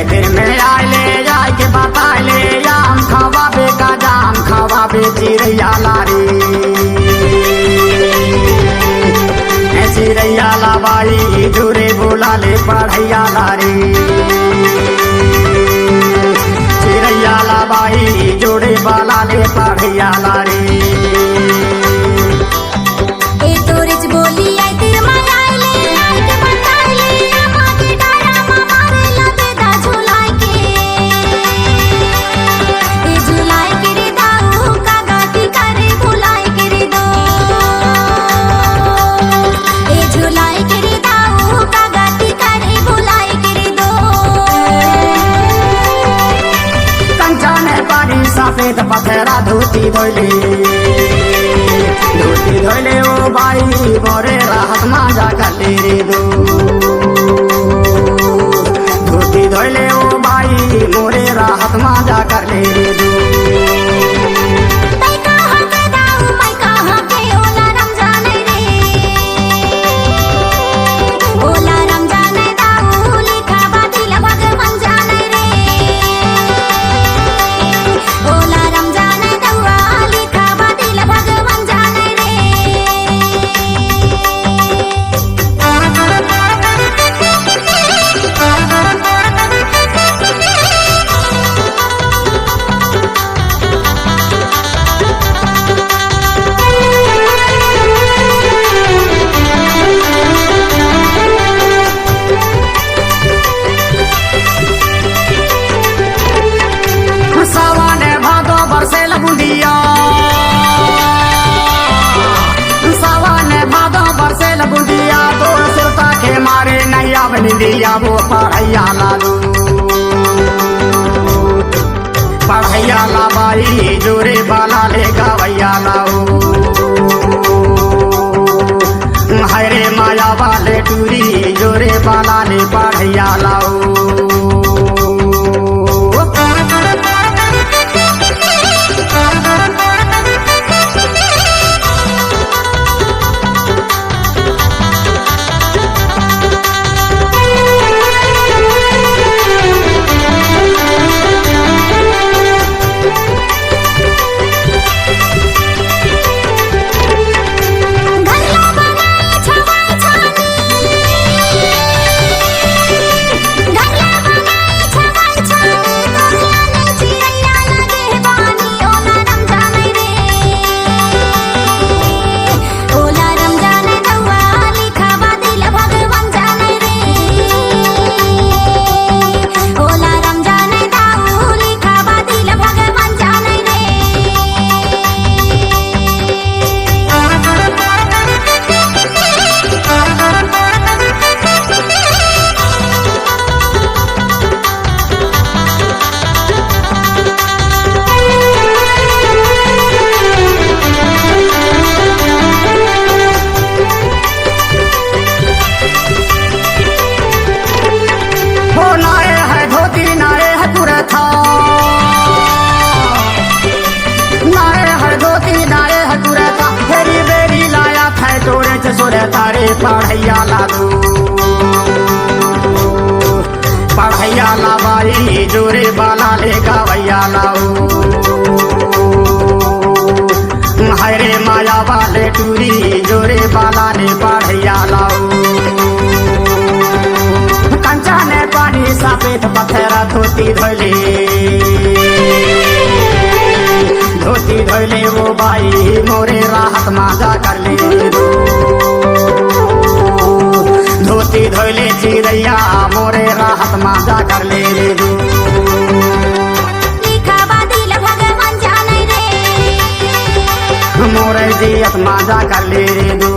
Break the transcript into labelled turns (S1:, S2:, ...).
S1: दिन में आए ले जाए के बता ले आम खावा बे का जाम खावा बे चिड़ैया लारी चिड़ैया लाबाई जोरे बोला ले पढ़ैया लारी चिड़ैया लाबाई जोड़े बाला ले पढ़ैया लारी सफेद पथरा धोती धोले ओ बाई मोरे राहत माजा कर ले दो धोती धोले ओ बाई मोरे राहत माजा कर ले दो दिया वो पढ़ैया लालू पढ़ैया लाबाई जोरे बाला ले गवैया लाओ हरे माया वाले टूरी जोरे बाला ले पढ़ैया लाओ तारे पढ़ैया लालू पढ़ैया लाबाई जोरे बाला ले गवैया लाओ हरे माया वाले टूरी जोरे बाला ले पढ़ैया लाओ कंचा ने पानी सफेद पथरा धोती धोले वो बाई मोरे राहत माजा कर ले धोती धोले चिड़ैया मोरे राहत माजा कर ले दो मोरे जियत माजा कर ले दो